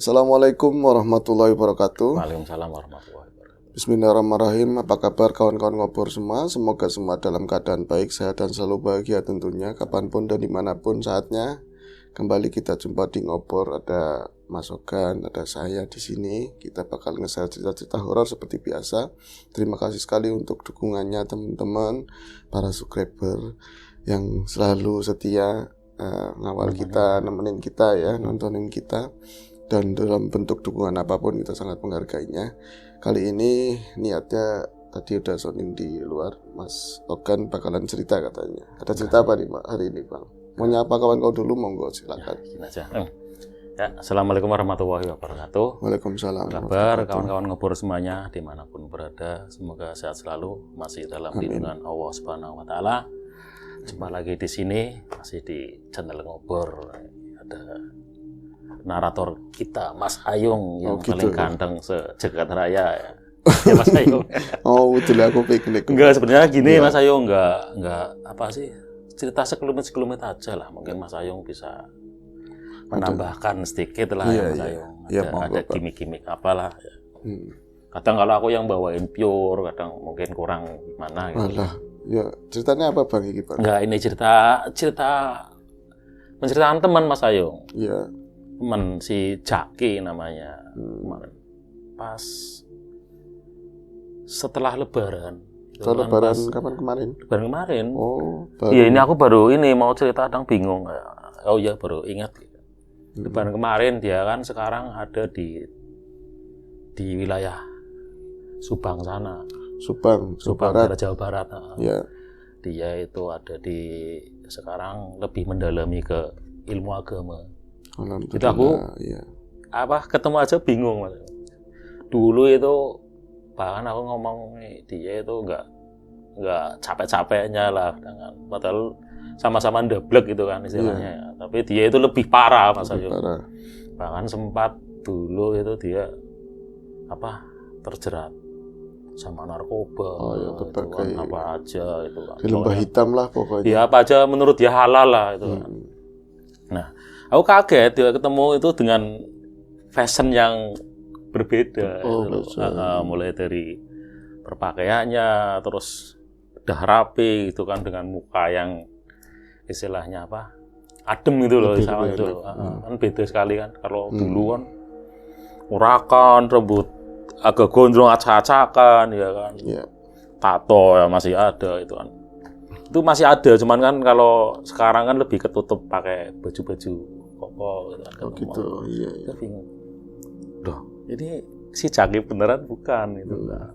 Assalamualaikum warahmatullahi wabarakatuh. Waalaikumsalam warahmatullahi wabarakatuh. Bismillahirrahmanirrahim. Apa kabar kawan-kawan ngobor semua? Semoga semua dalam keadaan baik, sehat, dan selalu bahagia tentunya. Kapanpun dan dimanapun saatnya. Kembali kita jumpa di ngobor. Ada Mas Ogan, ada saya di sini. Kita bakal nge-share cerita-cerita horor seperti biasa. Terima kasih sekali untuk dukungannya teman-teman, para subscriber yang selalu setia ngawal kita, nemenin kita ya, nontonin kita. Dan dalam bentuk dukungan apapun kita sangat menghargainya. Kali ini niatnya tadi udah sounding di luar, Mas Ogan bakalan cerita katanya. Ada cerita apa nih Pak hari ini Bang? Mau nyapa kawan kau dulu, monggo silakan. Ya, Assalamualaikum warahmatullahi wabarakatuh. Waalaikumsalam. Kabar kawan-kawan ngobor semuanya dimanapun berada, semoga sehat selalu, masih dalam lindungan Allah Subhanahu Wa Taala. Jumpa lagi di sini, masih di channel ngobor. Ada narator kita Mas Ayung yang paling ganteng sejagat raya ya. Ya Mas Ayung. Oh, betul aku piknik. Enggak, sebenarnya gini Mas Ayung, enggak apa sih? Cerita sekelumit aja lah. Mungkin Mas Ayung bisa menambahkan sedikit lah ya Mas Ayung. Ada gimmick-gimmick apalah ya. Kadang kalau aku yang bawain pure, kadang mungkin kurang gimana gitu. Alah, ya ceritanya apa Bang ini Bang? Enggak, ini cerita menceritakan teman Mas Ayung. Iya. Teman si Jaki namanya. Kemarin pas setelah Lebaran. Setelah Lebaran kapan kemarin? Lebaran kemarin. Oh, baru. Iya, ini aku baru ini mau cerita, kadang bingung. Oh iya, baru ingat. Lebaran kemarin dia kan sekarang ada di wilayah Subang sana. Subang daerah Jawa Barat. Ya. Dia itu ada di sekarang lebih mendalami ke ilmu agama. Itu aku ketemu aja bingung Mas. Dulu itu bahkan aku ngomong dia itu nggak capek-capeknya lah dengan padahal sama-sama ndeblek gitu kan istilahnya ya. Tapi dia itu lebih parah Mas Ayu. Bahkan sempat dulu itu dia terjerat sama narkoba. Berbagai apa aja itu kan. Di lembah hitam lah pokoknya. Ya apa aja menurut dia halal lah itu kan. Nah, aku kaget dia ketemu itu dengan fashion yang berbeda. Mulai dari berpakaiannya, terus udah rapi gitu kan, dengan muka yang istilahnya adem gitu loh, sama itu. Kan beda sekali kan. Kalau dulu kan urakan, rambut agak gondrong, acak-acakan ya kan. Tato ya masih ada itu kan. Itu masih ada, cuman kan kalau sekarang kan lebih ketutup pakai baju-baju koko gitu kan. Iya. Kita bingung. Loh, ini si Jaki beneran bukan itu kan.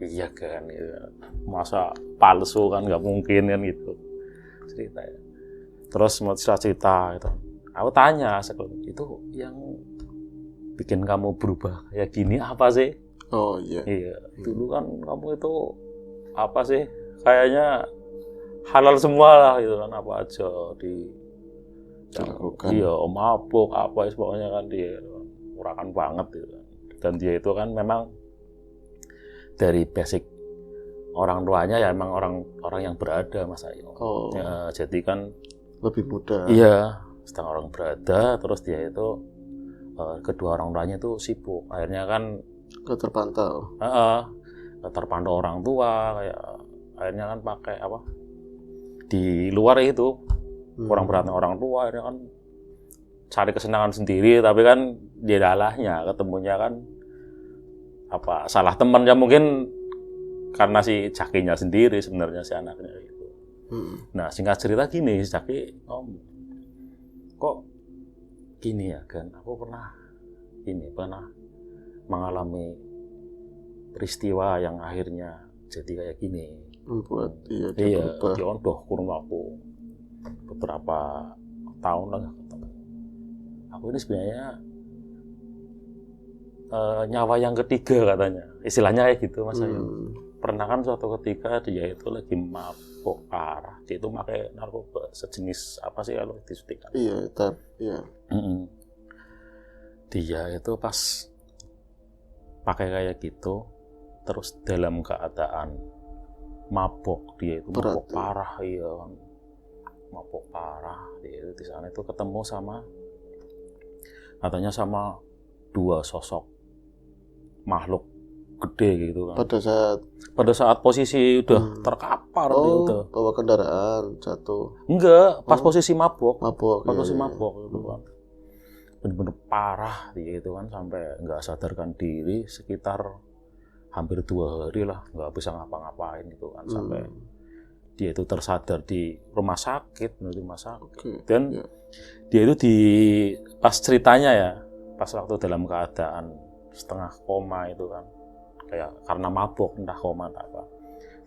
Iya kan, gitu. Masa palsu kan nggak mungkin kan gitu ceritanya. Terus mau cerita itu, aku tanya itu yang bikin kamu berubah kayak gini apa sih? Oh iya. Iya, dulu kan kamu itu apa sih? Kayaknya halal semua lah gitu kan, apa aja dilakukan. Iya, mabuk apa pokoknya kan dia urakan banget gitu kan. Dan dia itu kan memang dari basic orang tuanya ya emang orang yang berada Mas Ayu. Ya, jadi kan lebih muda. Iya, sedang orang berada, terus dia itu kedua orang tuanya itu sibuk. Akhirnya kan terpantau orang tua, kayak akhirnya kan pakai di luar itu kurang beratnya orang tua, akhirnya kan cari kesenangan sendiri, tapi kan dia dalahnya ketemunya kan salah teman ya, mungkin karena si Jakinya sendiri sebenarnya si anaknya itu. Nah singkat cerita gini, si Jaki kok gini ya kan, aku pernah mengalami peristiwa yang akhirnya jadi kayak gini. Membuat dia berubah. Kurun waktu beberapa tahun lah ketemu. Aku ini sebenarnya nyawa yang ketiga katanya. Istilahnya kayak gitu Mas Ayu. Pernah kan suatu ketika dia itu lagi mabuk parah. Dia itu pakai narkoba sejenis apa sih kalau disuntikan? Iya. Dia itu pas pakai kayak gitu, terus dalam keadaan mabok, dia itu mabok parah, iya kan, mabok parah. Dia itu di sana itu ketemu sama katanya sama 2 sosok makhluk gede gitu kan. Pada saat posisi udah terkapar dia udah. Bawa kendaraan jatuh. Enggak, pas posisi mabok. Mabok. Pas posisi mabok gitu kan. Bener-bener parah gitu kan, sampai nggak sadarkan diri sekitar hampir 2 hari lah, nggak bisa ngapa-ngapain gitu kan, sampai dia itu tersadar di rumah sakit. Dan dia itu pas ceritanya ya, pas waktu dalam keadaan setengah koma itu kan, kayak karena mabok entah koma entah apa,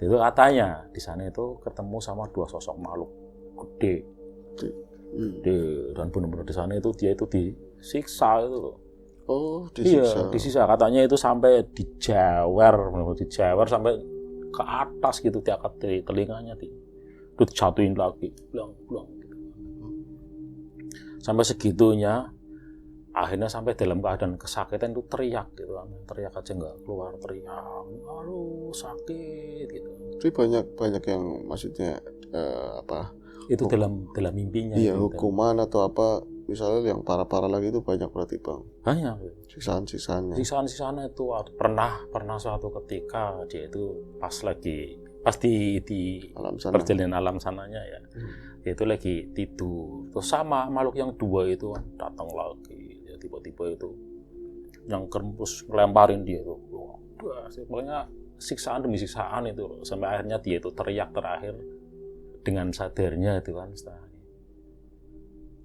itu katanya di sana itu ketemu sama 2 sosok makhluk gede. Dan benar-benar di sana itu dia itu disiksa itu loh. Disiksa. Iya, disiksa. Katanya itu sampai dijewer, benar-benar dijewer sampai ke atas gitu, diangkat dari telinganya, itu dijatuhin lagi, blang gitu. Sampai segitunya, akhirnya sampai dalam keadaan kesakitan itu teriak gitu kan, teriak aja nggak keluar, teriak, aduh sakit gitu. Jadi banyak yang maksudnya itu dalam mimpinya. Iya, hukuman atau apa, misalnya yang parah-parah lagi itu banyak berarti Bang. Banyak. Siksaan-siksaannya. Siksaan-siksaannya itu pernah suatu ketika dia itu pas di alam sana. Perjalanan alam sananya ya. Dia itu lagi tidur. Terus sama makhluk yang 2 itu datang lagi. Ya, tiba-tiba itu yang terus ngelemparin dia itu. Pokoknya siksaan demi siksaan itu, sampai akhirnya dia itu teriak terakhir dengan sadarnya itu kan, setelahnya,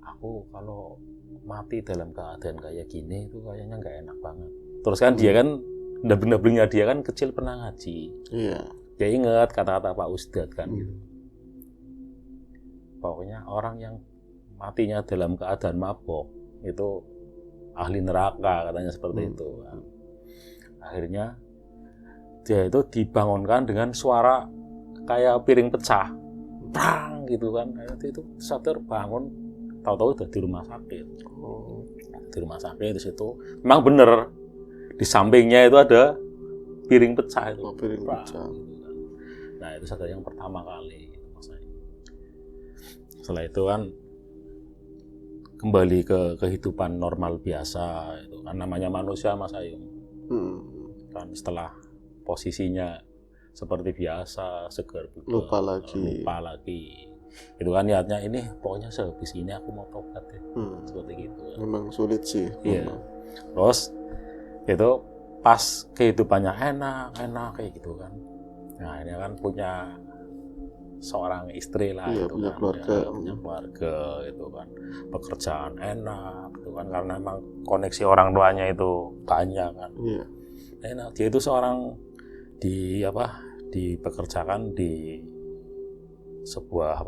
aku kalau mati dalam keadaan kayak gini itu kayaknya nggak enak banget. Terus kan dia kan bener-benernya dia kan kecil pernah ngaji. Iya. Dia ingat kata-kata Pak Ustadz kan gitu. Pokoknya orang yang matinya dalam keadaan mabok itu ahli neraka, katanya seperti itu. Akhirnya dia itu dibangunkan dengan suara kayak piring pecah, prang gitu kan. Itu sadar, bangun, tahu-tahu udah di rumah sakit. Di rumah sakit di situ memang bener di sampingnya itu ada piring pecah itu. Piring pecah. Nah itu sadar yang pertama kali. Setelah itu kan kembali ke kehidupan normal biasa itu kan, namanya manusia Mas Ayu. Kan setelah posisinya seperti biasa, segar bugar, lupa lagi. Itu kan niatnya ini pokoknya sehabis ini aku mau tobat ya. Seperti gitu. Memang sulit sih. Iya. Terus itu pas kehidupannya enak kayak gitu kan. Nah ini kan punya seorang istri lah, iya, itu punya kan, keluarga. Punya keluarga itu kan, pekerjaan enak itu kan, karena emang koneksi orang tuanya itu banyak kan. Iya. Enak, dia itu seorang dipekerjakan di sebuah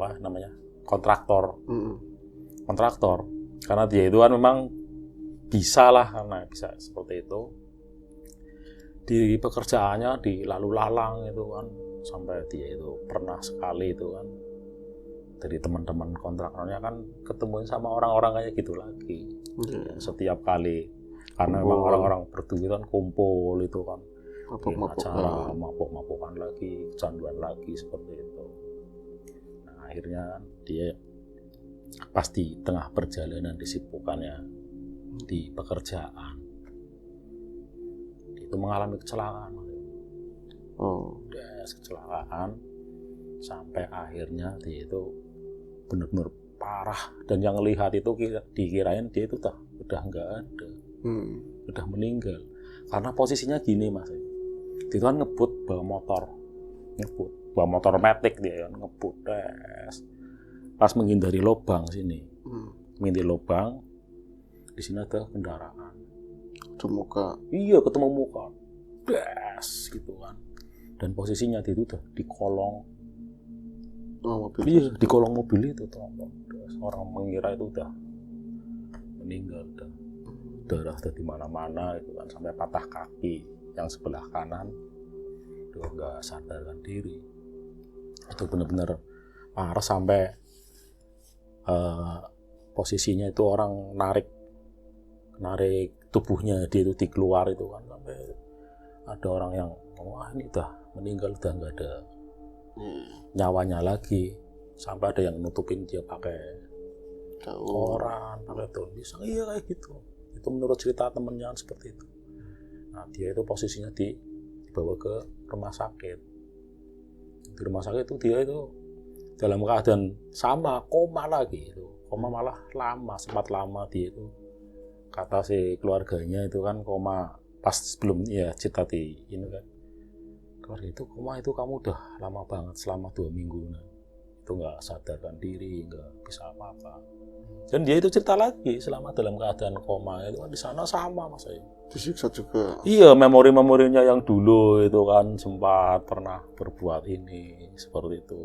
kontraktor. Kontraktor, karena dia itu kan memang bisa seperti itu. Di pekerjaannya di lalu lalang itu kan, sampai dia itu pernah sekali itu kan dari teman-teman kontraktornya kan ketemu sama orang-orang kayak gitu lagi. Setiap kali, karena memang orang-orang berdua kan kumpul itu kan, mabok-mabokan lagi, canduan lagi seperti itu. Nah akhirnya dia pasti tengah perjalanan disibukkannya di pekerjaan itu mengalami kecelakaan. Kecelakaan sampai akhirnya dia itu benar-benar parah, dan yang lihat itu dikirain dia itu udah nggak ada, udah meninggal. Karena posisinya gini Mas, dia itu kan ngebut bawa motor matic, dia kan ngebut pas menghindari lubang sini, menghindari lubang di sini ada kendaraan. Ketemu muka, gitu kan. Dan posisinya dia itu udah di kolong mobil. Di kolong mobil itu orang mengira itu udah meninggal, darah di mana-mana itu kan, sampai patah kaki yang sebelah kanan itu nggak sadarkan diri. Itu benar-benar parah, sampai posisinya itu orang narik tubuhnya dia itu dikeluar itu kan, sampai ada orang yang ini udah meninggal, udah nggak ada nyawanya lagi, sampai ada yang nutupin dia pakai koran, pakai daun pisang, iya kayak gitu. Itu menurut cerita temennya seperti itu. Nah, dia itu posisinya dibawa ke rumah sakit. Di rumah sakit itu dia itu dalam keadaan sama, koma lagi itu. Koma malah sempat lama dia itu. Kata si keluarganya itu kan koma pas sebelum ya cerita di ini kan. Keluarga itu koma itu kamu udah lama banget selama 2 minggu. Nah, itu nggak sadarkan diri, nggak bisa apa-apa. Dan dia itu cerita lagi selama dalam keadaan koma itu kan di sana sama Mas Ayu. Disiksa juga. Iya, memori-memorinya yang dulu itu kan sempat pernah berbuat ini seperti itu.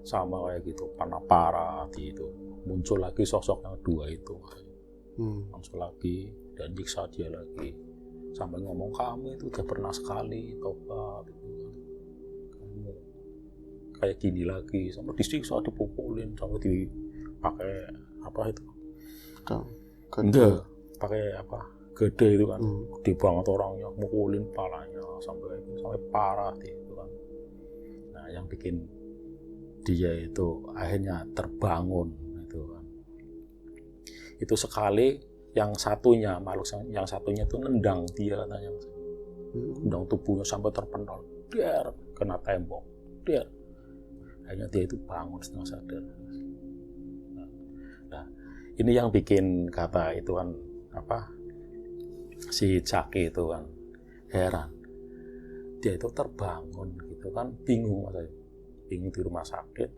Sama kayak gitu, parah di itu. Muncul lagi sosok yang dua itu. Muncul lagi dan nyiksa dia lagi. Sampai ngomong kamu itu udah pernah sekali tobat gitu kan. Kamu kayak gini lagi, sampai disiksa, dipukulin, sampai dipakai apa itu? Enggak, pakai apa? Gede itu kan. Gede banget orangnya, mukulin kepalanya sampai parah itu kan. Nah, yang bikin dia itu akhirnya terbangun itu kan. Itu sekali yang satunya makhluk yang satunya itu nendang dia katanya, nendang tubuhnya sampai terpental, der kena tembok, der. Akhirnya dia itu bangun setengah sadar. Nah, ini yang bikin kata itu kan apa si Jaki itu kan heran, dia itu terbangun gitu kan, bingung katanya, bingung di rumah sakit,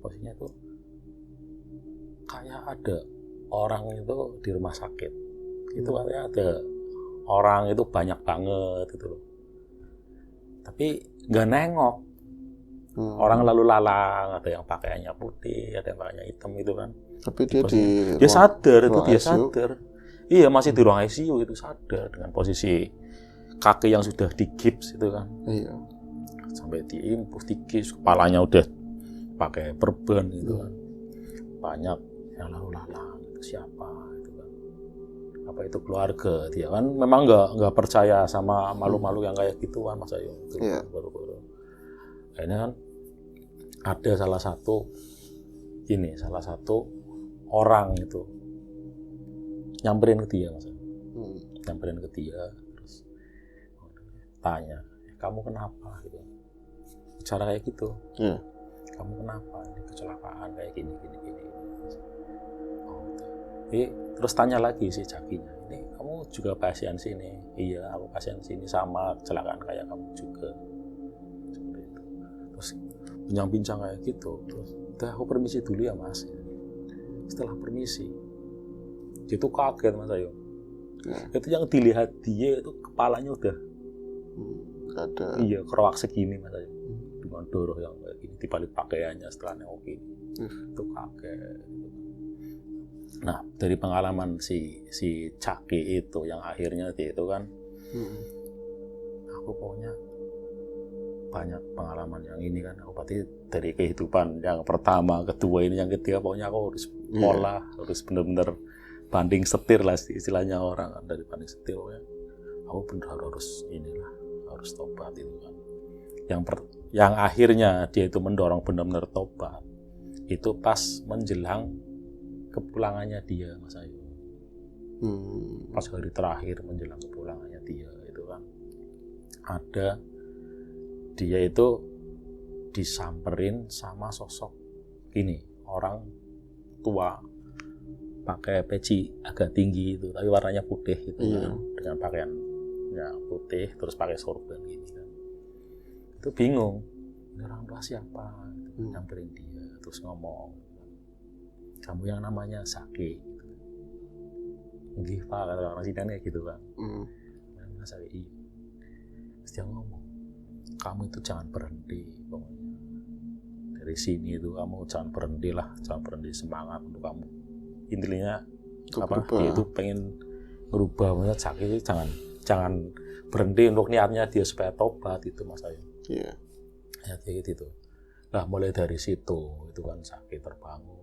posisinya itu kayak ada orang itu di rumah sakit, itu katanya ada orang itu banyak banget gitu loh, tapi nggak nengok. Orang lalu lalang, ada yang pakaiannya putih, ada yang pakaiannya hitam gitu kan. Tapi dia sadar itu, dia sadar. Iya, masih di ruang ICU itu sadar dengan posisi kaki yang sudah digips itu kan. Iya. Sampai diimpus, digips, kepalanya udah pakai perban gitu kan. Banyak yang lalu lalang, itu siapa itu kan. Apa itu keluarga dia kan memang nggak percaya sama malu-malu yang kayak gituan Mas Ayu. Iya. Baru-baru. Akhirnya kan ada salah satu orang itu nyamperin ke dia Mas. Nyamperin ke dia terus tanya, kamu kenapa gitu. Bicara kayak gitu. Yeah. Kamu kenapa? Ini kecelakaan kayak gini. Terus tanya lagi si Jakinya, ini kamu juga pasien sini? Iya, aku pasien sini sama kecelakaan kayak kamu juga. Seperti itu. Terus bincang-bincang kayak gitu. Terus udah aku permisi dulu ya Mas. Setelah permisi, dia tuh kaget Mas Ayu. Itu yang dilihat dia itu kepalanya udah ada. Iya, keroak segini Mas Ayu. Dengan doroh yang kayak gini, dibalik pakaiannya setelah nengok gini. Itu kaget. Nah, dari pengalaman si Jaki itu yang akhirnya dia itu kan, aku pokoknya banyak pengalaman yang ini kan, aku berarti dari kehidupan yang pertama, kedua ini, yang ketiga, pokoknya aku harus pola, harus benar-benar banding setir lah istilahnya orang kan, dari banding setir ya. Aku benar harus inilah, harus tobat itu kan. Yang akhirnya dia itu mendorong benar-benar tobat itu pas menjelang kepulangannya dia Mas Ayu. Pas hari terakhir menjelang kepulangannya dia itu kan ada dia itu disamperin sama sosok ini, orang tua pakai peci agak tinggi itu tapi warnanya putih gitu kan, dengan pakaian ya putih terus pakai sorban gini kan. Itu bingung, ini orang tua siapa gitu. Nyamperin dia terus ngomong, kamu yang namanya Jaki gitu. Nggih Pak, kata orang sini gitu kan. Namanya Jaki. Terus dia ngomong, kamu itu jangan berhenti pokoknya. Dari sini itu kamu jangan berhenti lah, jangan berhenti semangat untuk kamu. Intinya apa? Dia itu pengen merubah, maksudnya Jaki itu jangan berhenti untuk niatnya dia supaya tobat itu Mas Ayu. Iya. Ya kayak gitu. Nah, mulai dari situ itu kan Jaki terbangun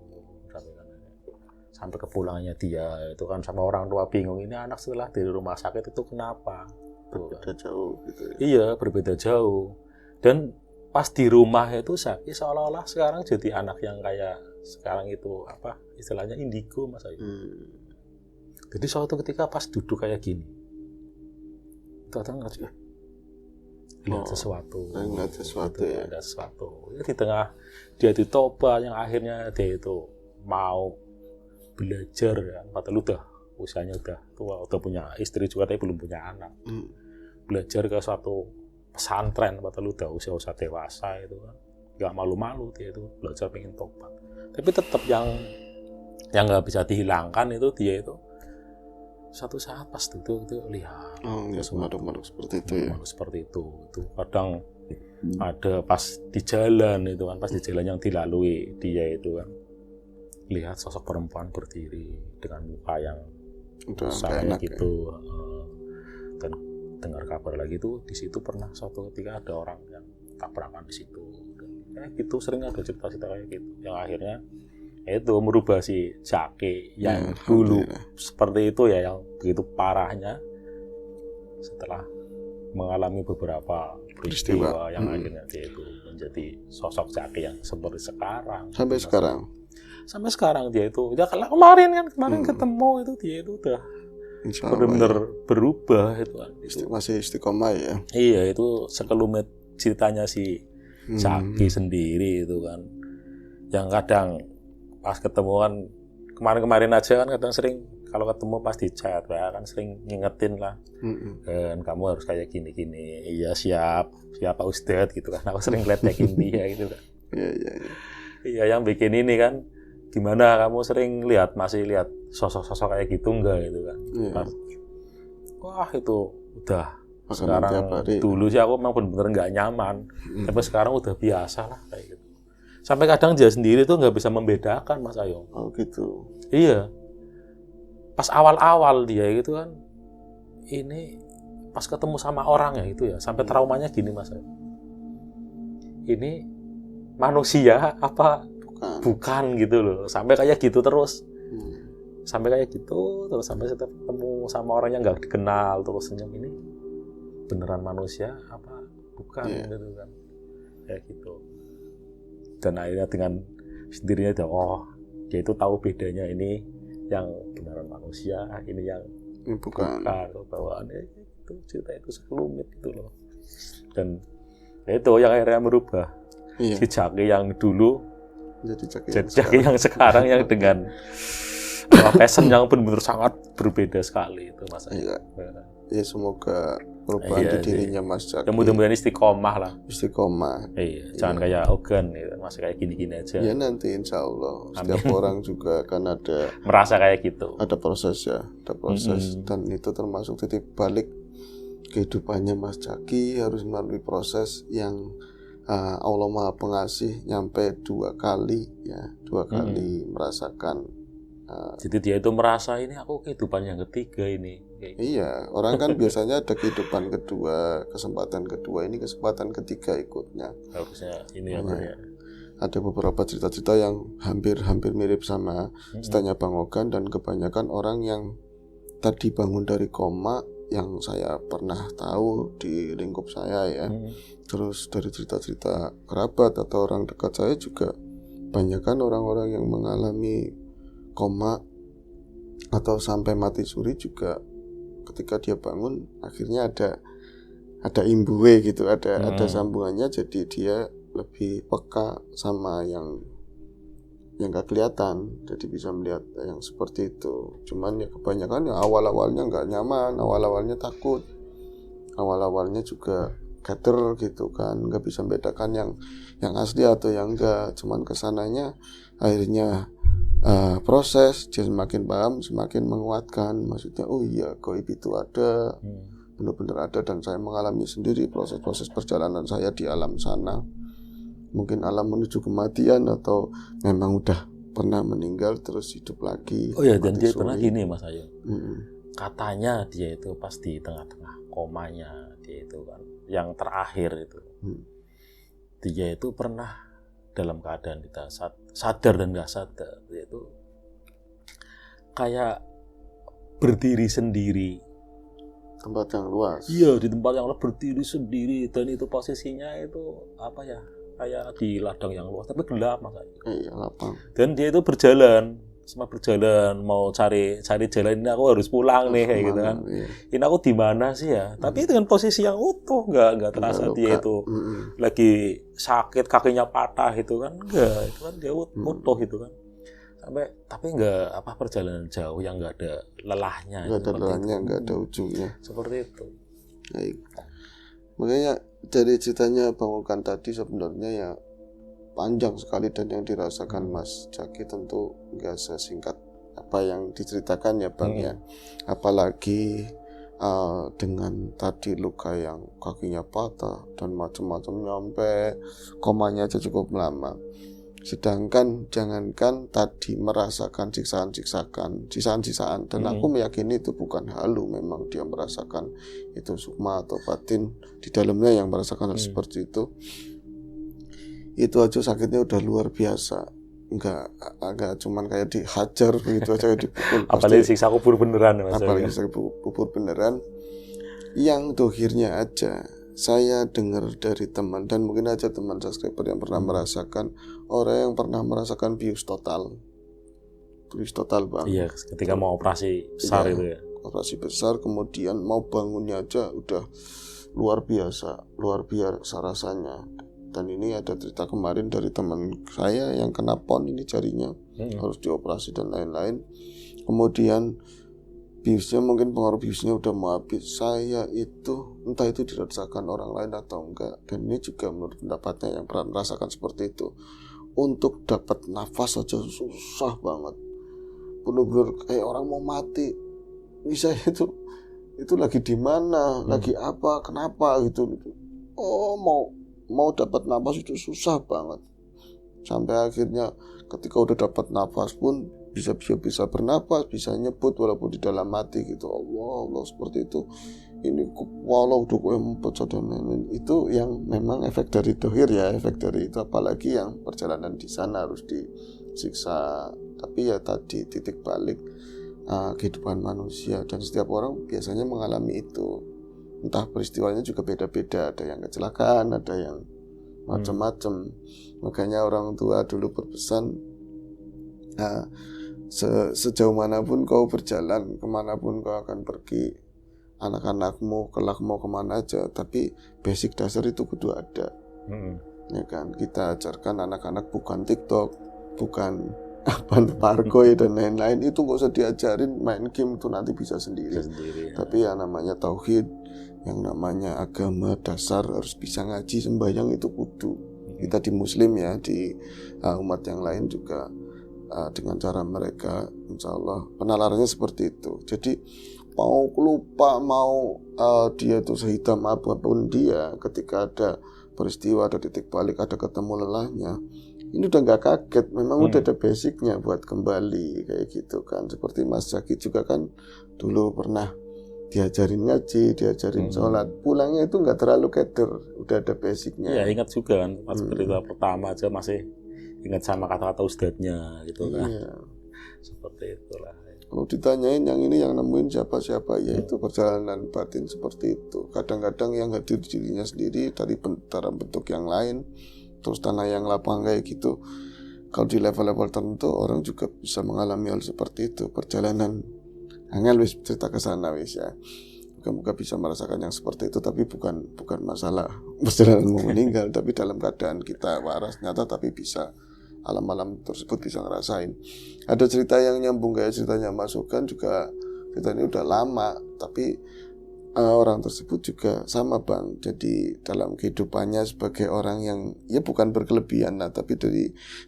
sampai kepulangannya dia itu kan sama orang tua bingung, ini anak setelah dari rumah sakit itu kenapa? Berbeda jauh gitu ya. Iya, berbeda jauh. Dan pas di rumah itu Jaki seolah-olah sekarang jadi anak yang kayak sekarang itu apa istilahnya indigo Mas Ayu. Jadi suatu ketika pas duduk kayak gini, kadang lihat sesuatu. Lihat sesuatu ya. Ada sesuatu. Ya, di tengah dia ditoba yang akhirnya dia itu mau belajar ya. Padahal udah usianya udah tua, udah punya istri juga tapi belum punya anak. Belajar ke suatu pesantren, padahal udah usia dewasa itu kan. Gak malu-malu dia itu belajar pengen tobat. Tapi tetap yang nggak bisa dihilangkan itu dia itu satu saat pas duduk itu lihat makhluk seperti itu ya. Seperti itu kadang ada pas di jalan itu kan, pas di jalan yang dilalui dia itu kan lihat sosok perempuan berdiri dengan muka yang kayak gitu dan dengar kabar lagi tuh di situ pernah suatu ketika ada orang yang tabrakan di situ kayak gitu, sering ada cerita-cerita kayak gitu yang akhirnya itu merubah si Jaki yang dulu seperti itu ya, yang begitu parahnya setelah mengalami beberapa peristiwa yang akhirnya dia itu menjadi sosok Jaki yang seperti sekarang. Sampai sekarang dia itu ya kemarin ketemu itu dia itu udah benar-benar berubah itu kan. Masih istiqomah ya. Iya, itu sekelumit ceritanya si Jaki sendiri itu kan, yang kadang pas ketemu kan kemarin aja kan kadang sering kalau ketemu pas di chat ya kan sering ngingetin lah kan kamu harus kayak gini iya siap Pak Ustadz gitu kan, aku sering ngeledekin dia gitu kan. Iya yang bikin ini kan gimana kamu sering masih lihat sosok-sosok kayak gitu enggak gitu kan. Wah itu udah sekarang dulu sih aku memang benar-benar nggak nyaman tapi sekarang udah biasa lah kayak gitu. Sampai kadang dia sendiri tuh nggak bisa membedakan Mas Ayo. Oh gitu. Iya. Pas awal-awal dia gitu kan, ini pas ketemu sama orang ya itu ya, sampai traumanya gini Mas Ayo. Ini manusia apa bukan gitu loh. Sampai kayak gitu terus. Sampai kayak gitu terus sampai setiap ketemu sama orang yang nggak dikenal terus senyum, ini beneran manusia apa bukan gitu kan. Kayak gitu. Dan akhirnya dengan sendirinya dia itu tahu bedanya ini yang beneran manusia, ini yang bukan bawaannya itu cerita itu sekelumit itu loh. Dan itu yang akhirnya merubah si Jaki yang dulu jadi Jaki yang sekarang yang dengan passion yang benar-benar sangat berbeda sekali itu Mas. Ya semoga perubahan di dirinya Mas Jaki. Ya mudah-mudahan istiqomah lah. Iya, jangan kayak Ogan gitu, masih kayak gini-gini aja. Ya nanti insya Allah setiap orang juga kan ada merasa kayak gitu. Ada proses dan itu termasuk titik balik kehidupannya Mas Jaki harus melalui proses yang Allah Maha Pengasih nyampe dua kali merasakan. Jadi dia itu merasa ini aku kehidupan yang ketiga ini. Iya, orang kan biasanya ada kehidupan kedua, kesempatan kedua, ini kesempatan ketiga ikutnya. Harusnya ini ya. Ada beberapa cerita-cerita yang hampir mirip sama ceritanya Bang Ogan, dan kebanyakan orang yang tadi bangun dari koma yang saya pernah tahu di lingkup saya ya. Terus dari cerita-cerita kerabat atau orang dekat saya juga banyakkan orang-orang yang mengalami koma atau sampai mati suri juga ketika dia bangun akhirnya ada imbue gitu, ada sambungannya, jadi dia lebih peka sama yang nggak kelihatan, jadi bisa melihat yang seperti itu. Cuman ya kebanyakan ya awal-awalnya nggak nyaman, awal-awalnya takut, awal-awalnya juga gater gitu kan, nggak bisa membedakan yang asli atau yang enggak. Cuman kesananya akhirnya proses dia semakin paham, semakin menguatkan, maksudnya oh iya gaib itu ada, benar-benar ada, dan saya mengalami sendiri proses-proses perjalanan saya di alam sana, mungkin alam menuju kematian atau memang udah pernah meninggal terus hidup lagi. Oh ya, dan dia pernah gini Mas Ayu, katanya dia itu pas di tengah-tengah komanya dia itu kan yang terakhir itu, dia itu pernah dalam keadaan kita sadar dan nggak sadar, yaitu kayak berdiri sendiri, tempat yang luas. Iya, di tempat yang luas berdiri sendiri, dan itu posisinya itu apa ya, kayak di ladang yang luas tapi gelap Mas. Iya, lapang. Dan dia itu berjalan sempat berjalan mau cari jalan ini, aku harus pulang nih kayak gitu kan. Iya. Ini aku di mana sih ya? Tapi dengan posisi yang utuh, nggak terasa dia itu lagi sakit, kakinya patah itu kan, enggak, itu kan dia utuh itu kan. Tapi nggak perjalanan jauh yang nggak ada lelahnya. Nggak ada lelahnya, nggak ada ujungnya. Seperti itu. Baik. Makanya dari ceritanya Bang Okan tadi sebenarnya ya panjang sekali, dan yang dirasakan Mas Jaki tentu nggak sesingkat apa yang diceritakan ya Bang ya. Apalagi dengan tadi luka yang kakinya patah dan macam-macam nyampe komanya aja cukup lama. Sedangkan jangankan tadi merasakan sisaan-sisaan, dan aku meyakini itu bukan halu, memang dia merasakan itu sukma atau batin di dalamnya yang merasakan hal seperti itu. Itu aja sakitnya udah luar biasa, enggak cuman kayak dihajar begitu aja dipukul. Apalagi siksa kubur beneran, apalagi siksa kubur beneran. Yang dohirnya aja saya dengar dari teman, dan mungkin aja teman subscriber yang pernah merasakan, orang yang pernah merasakan bius total Bang. Iya, ketika mau operasi besar itu ya. Operasi besar, kemudian mau bangunnya aja udah luar biasa rasanya. Dan ini ada cerita kemarin dari teman saya yang kena PON, ini jarinya harus dioperasi dan lain-lain. Kemudian biusnya, mungkin pengaruh biusnya udah mau habis. Saya itu entah itu dirasakan orang lain atau enggak, dan ini juga menurut pendapatnya yang pernah merasakan seperti itu, untuk dapat nafas aja susah banget, bener-bener kayak orang mau mati. Ini saya itu lagi di mana, lagi apa, kenapa gitu. Mau dapat nafas itu susah banget, sampai akhirnya ketika udah dapat nafas pun bisa bernapas, bisa nyebut walaupun di dalam hati gitu, Allah seperti itu. Ini walau udah pecah dan lain-lain. Itu yang memang efek dari dohir ya, efek dari itu. Apalagi yang perjalanan di sana harus disiksa. Tapi ya tadi titik balik kehidupan manusia, dan setiap orang biasanya mengalami itu. Entah peristiwanya juga beda-beda, ada yang kecelakaan, ada yang macam-macam. Makanya orang tua dulu berpesan, sejauh manapun kau berjalan, kemanapun kau akan pergi, anak-anakmu kelak mau kemana aja, tapi basic dasar itu kudu ada. Ya kan, kita ajarkan anak-anak bukan TikTok, bukan Parkoy dan lain-lain. Itu gak usah diajarin, main game itu nanti bisa sendiri ya. Tapi yang namanya tauhid, yang namanya agama dasar, harus bisa ngaji, sembahyang itu kudu. Kita di muslim ya, di umat yang lain juga dengan cara mereka, insya Allah penalarannya seperti itu. Jadi mau lupa, mau dia itu sehitam apapun dia, ketika ada peristiwa, ada titik balik, ada ketemu lelahnya, ini udah gak kaget, memang udah ada basicnya buat kembali kayak gitu kan. Seperti Mas Jaki juga kan dulu pernah diajarin ngaji, diajarin sholat, pulangnya itu gak terlalu keder, udah ada basicnya. Ya ingat juga kan, pas cerita pertama aja masih ingat sama kata-kata ustadznya gitu kan. Seperti itulah. Kalau ditanyain yang ini yang nemuin siapa-siapa, ya itu perjalanan batin seperti itu. Kadang-kadang yang hadir dirinya sendiri dari bentuk yang lain, terus tanah yang lapang kayak gitu. Kalau di level-level tertentu orang juga bisa mengalami hal seperti itu. Perjalanan angel wis cerita ke sana wis ya. Moga-moga bisa merasakan yang seperti itu, tapi bukan masalah perjalanan mau meninggal, tapi dalam keadaan kita waras nyata, tapi bisa alam-alam tersebut bisa ngerasain. Ada cerita yang nyambung kayak ceritanya Mas Okan juga, cerita ini udah lama, tapi orang tersebut juga sama Bang. Jadi dalam kehidupannya sebagai orang yang ya bukan berkelebihan lah, tapi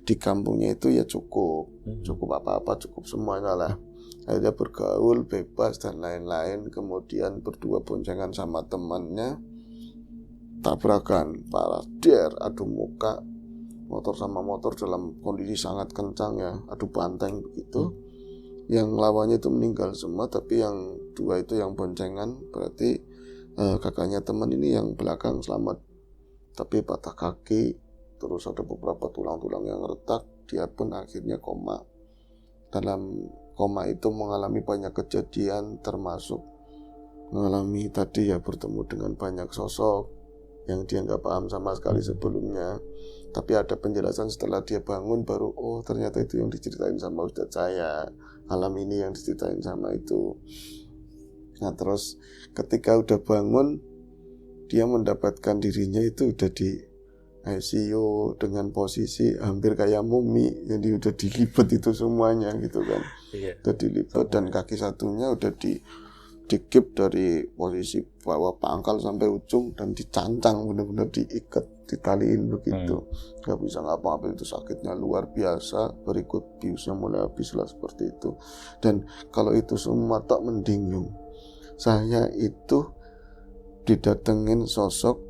di kampungnya itu ya cukup apa-apa, cukup semuanya lah. Akhirnya bergaul bebas dan lain-lain. Kemudian berdua boncengan sama temannya, tabrakan, parah, adu muka, motor sama motor dalam kondisi sangat kencang ya, adu banteng begitu. Yang lawannya itu meninggal semua, tapi yang dua itu yang boncengan, berarti kakaknya teman ini yang belakang selamat, tapi patah kaki, terus ada beberapa tulang-tulang yang retak. Dia pun akhirnya koma. Dalam koma itu mengalami banyak kejadian, termasuk mengalami tadi ya bertemu dengan banyak sosok yang dia nggak paham sama sekali sebelumnya. Tapi ada penjelasan setelah dia bangun baru, oh ternyata itu yang diceritain sama ustadz saya, alam ini yang diceritain sama itu. Nah terus ketika udah bangun, dia mendapatkan dirinya itu udah di ICU dengan posisi hampir kayak mumi, jadi udah dilipat itu semuanya gitu kan. Udah dilipat dan kaki satunya udah dikip dari posisi bawah pangkal sampai ujung dan dicancang, benar-benar diikat, ditaliin begitu. Gak bisa ngapa-ngapain, itu sakitnya luar biasa. Berikut biusnya mulai habis lah seperti itu. Dan kalau itu semua tak mending, saya itu didatengin sosok.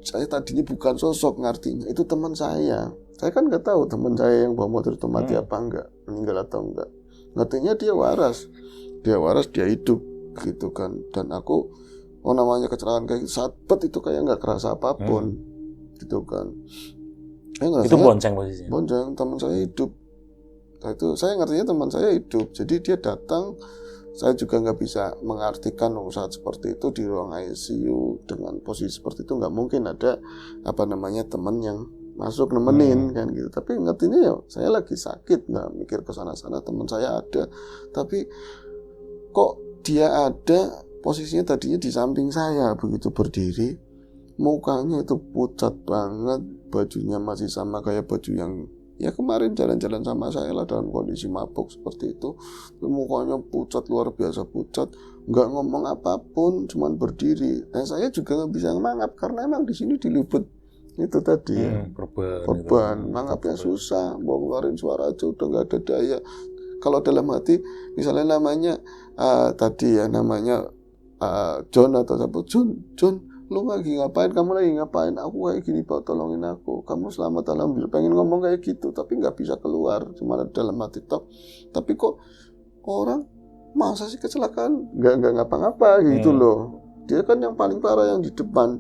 Saya tadinya bukan sosok, ngartinya itu teman saya. Saya kan nggak tahu teman saya yang bawa motor itu mati apa enggak, meninggal atau enggak. Ngertinya dia waras, dia hidup gitu kan. Dan aku, namanya kecelakaan kayak satpet itu kayak nggak kerasa apapun, gitu kan. Itu bonceng posisinya. Bonceng, teman saya hidup. Nah, itu saya ngertinya teman saya hidup. Jadi dia datang. Saya juga nggak bisa mengartikan saat seperti itu di ruang ICU dengan posisi seperti itu, nggak mungkin ada teman yang masuk nemenin kan gitu. Tapi ngertinya ya saya lagi sakit, nggak mikir ke sana-sana, teman saya ada. Tapi kok dia ada posisinya tadinya di samping saya, begitu berdiri, mukanya itu pucat banget, bajunya masih sama kayak baju yang ya kemarin jalan-jalan sama saya lah dalam kondisi mabuk seperti itu. Mukanya pucat, luar biasa pucat, nggak ngomong apapun, cuman berdiri. Dan saya juga nggak bisa mangap karena emang di sini diliput itu tadi korban, mangapnya susah, mau ngeluarin suara aja udah nggak ada daya. Kalau dalam hati, misalnya namanya John atau siapa, John, lu lagi ngapain? Kamu lagi ngapain? Aku kayak gini, Pak, tolongin aku. Kamu selamat, alhamdulillah. Pengen ngomong kayak gitu, tapi nggak bisa keluar. Cuma dalam hati tok. Tapi kok orang masa sih kecelakaan? Nggak ngapa-ngapa gitu loh. Dia kan yang paling parah yang di depan.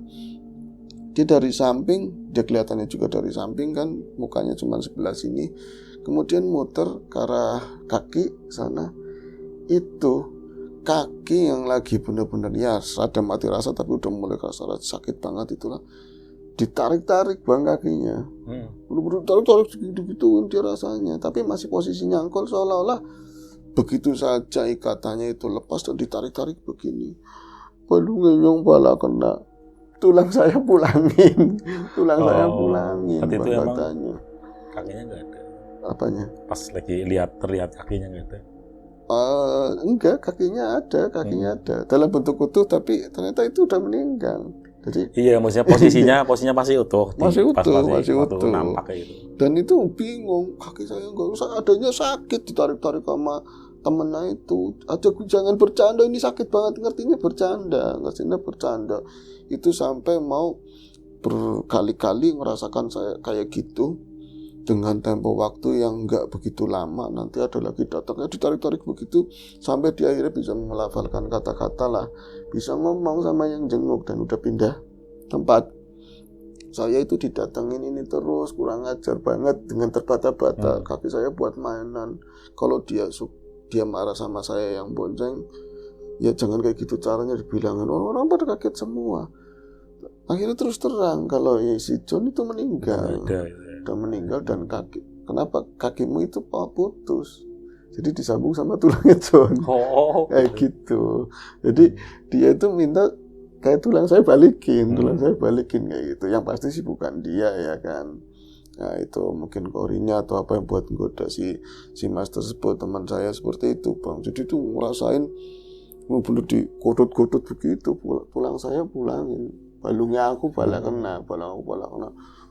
Dia dari samping, dia kelihatannya juga dari samping kan, mukanya cuma sebelah sini. Kemudian muter ke arah kaki sana. Itu kaki yang lagi benar-benar ya rada mati rasa tapi udah mulai rasa sakit banget itulah, ditarik-tarik bang kakinya, bener-bener tarik-tarik gitu dia rasanya, tapi masih posisi nyangkol seolah-olah begitu saja ikatannya itu lepas dan ditarik-tarik begini. Waduh ngenyong pala kena, tulang saya pulangin itu katanya. Kakinya nggak ada. Apanya? Pas lagi terlihat kakinya nggak ada. Enggak, kakinya ada dalam bentuk utuh, tapi ternyata itu udah meninggal. Jadi iya, maksudnya posisinya masih utuh. Masih utuh. Nampak kayak gitu. Dan itu bingung, kaki saya nggak usah, adanya sakit, ditarik-tarik sama temennya itu. Jangan bercanda, ini sakit banget, ngertinya bercanda. Itu sampai mau berkali-kali ngerasakan saya kayak gitu. Dengan tempo waktu yang nggak begitu lama, nanti ada lagi datangnya ditarik-tarik begitu sampai di akhirnya bisa melafalkan kata-kata lah, bisa ngomong sama yang jenguk dan udah pindah tempat. Saya itu didatengin ini terus, kurang ajar banget dengan terbata-bata. Kaki saya buat mainan. Kalau dia marah sama saya yang bonceng, ya jangan kayak gitu caranya, dibilangin. Orang-orang pada kaget semua. Akhirnya terus terang kalau si John itu meninggal. Udah meninggal dan kenapa kakimu itu putus? Jadi disambung sama tulangnya John. Kayak gitu. Jadi dia itu minta kayak tulang saya balikin kayak gitu. Yang pasti sih bukan dia ya kan. Nah itu mungkin korinya atau apa yang buat menggoda si mas tersebut, teman saya seperti itu bang. Jadi itu ngerasain bener digodot-godot begitu, tulang saya pulangin, balungnya aku bala kena.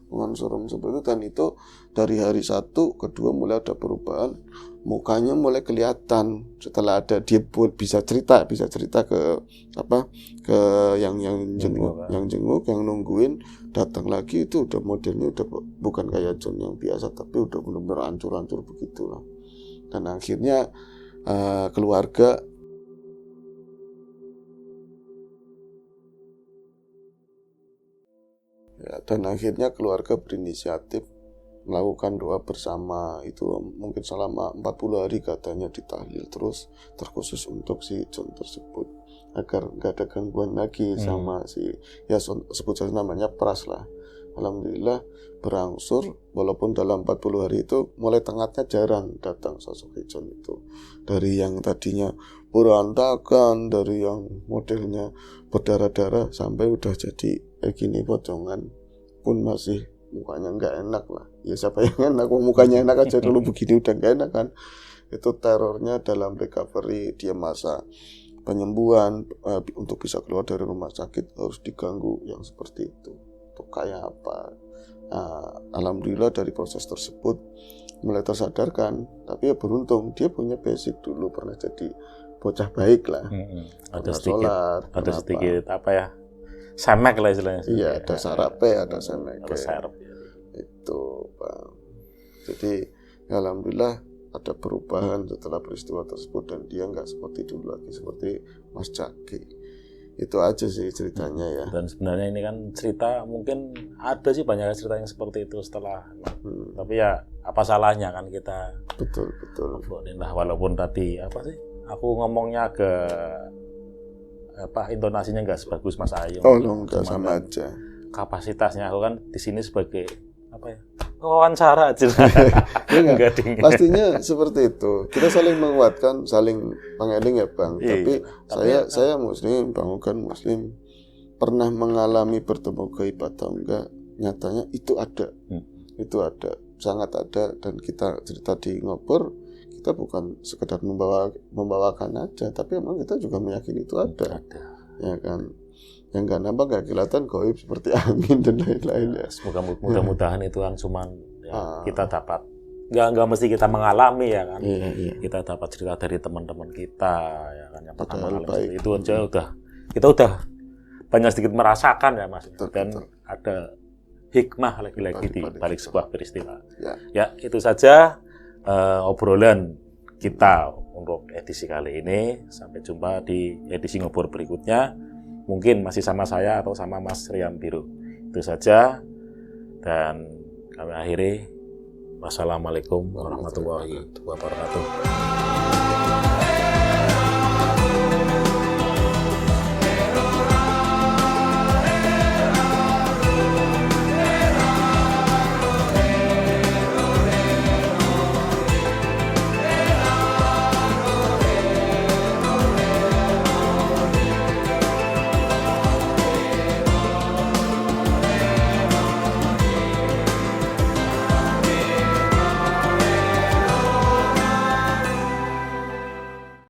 Dengan serem seperti itu. Dan itu dari hari 1 ke 2 mulai ada perubahan, mukanya mulai kelihatan. Setelah ada dia bisa cerita ke yang jenguk, yang nungguin datang lagi, itu udah modelnya udah bukan kayak John yang biasa, tapi udah benar-benar hancur begitulah. Dan akhirnya keluarga berinisiatif melakukan doa bersama. Itu mungkin selama 40 hari katanya ditahlil terus, terkhusus untuk si John tersebut, agar nggak ada gangguan lagi sama si, ya sebut saja namanya Pras lah, alhamdulillah berangsur, walaupun dalam 40 hari itu mulai tengahnya jarang datang sosok Ijon itu. Dari yang tadinya berantakan, dari yang modelnya berdarah-darah sampai udah jadi gini potongan pun masih mukanya nggak enak lah. Ya siapa yang enak, mukanya enak aja dulu begini udah nggak enak kan. Itu terornya dalam recovery, dia masa penyembuhan untuk bisa keluar dari rumah sakit harus diganggu yang seperti itu. Itu kayak apa? Alhamdulillah dari proses tersebut mulai tersadarkan, tapi ya beruntung dia punya basic dulu, pernah jadi bocah baik lah. Ada sedikit, sholat, ada sedikit apa ya, semek lah istilahnya. Iya, ada sarape, ada semek. Ada sarap. Itu Bang. Jadi alhamdulillah ada perubahan setelah peristiwa tersebut, dan dia nggak seperti dulu lagi, seperti Mas Jaki. Itu aja sih ceritanya ya. Dan sebenarnya ini kan cerita, mungkin ada sih banyak cerita yang seperti itu setelah. Tapi ya apa salahnya kan kita. Betul. Nah, walaupun tadi apa sih? Aku ngomongnya intonasinya nggak sebagus Mas Ayu. Oh, enggak, sama aja. Kapasitasnya aku kan di sini sebagai wawancara aja. Enggak, pastinya seperti itu. Kita saling menguatkan, saling mengeling ya Bang. Tapi saya Muslim, Bang bukan Muslim. Pernah mengalami bertemu gaib atau enggak? Nyatanya itu ada. Itu ada, sangat ada. Dan kita cerita di Ngobor, kita bukan sekedar membawakan aja, tapi memang kita juga meyakini itu ada. Ya kan? Yang nggak nampak, nggak kelihatan gaib seperti angin dan lain-lain ya. Mudah-mudahan itu kan cuman kita dapat, nggak mesti kita mengalami ya kan. Iya. Kita dapat cerita dari teman-teman kita ya kan yang pernah mengalami itu aja kita udah banyak sedikit merasakan ya Mas. Dan ada hikmah lagi-lagi di balik sebuah peristiwa. Ya itu saja obrolan kita untuk edisi kali ini. Sampai jumpa di edisi Ngobor berikutnya. Mungkin masih sama saya atau sama Mas Riam Biru. Itu saja. Dan kami akhiri. Wassalamualaikum warahmatullahi wabarakatuh.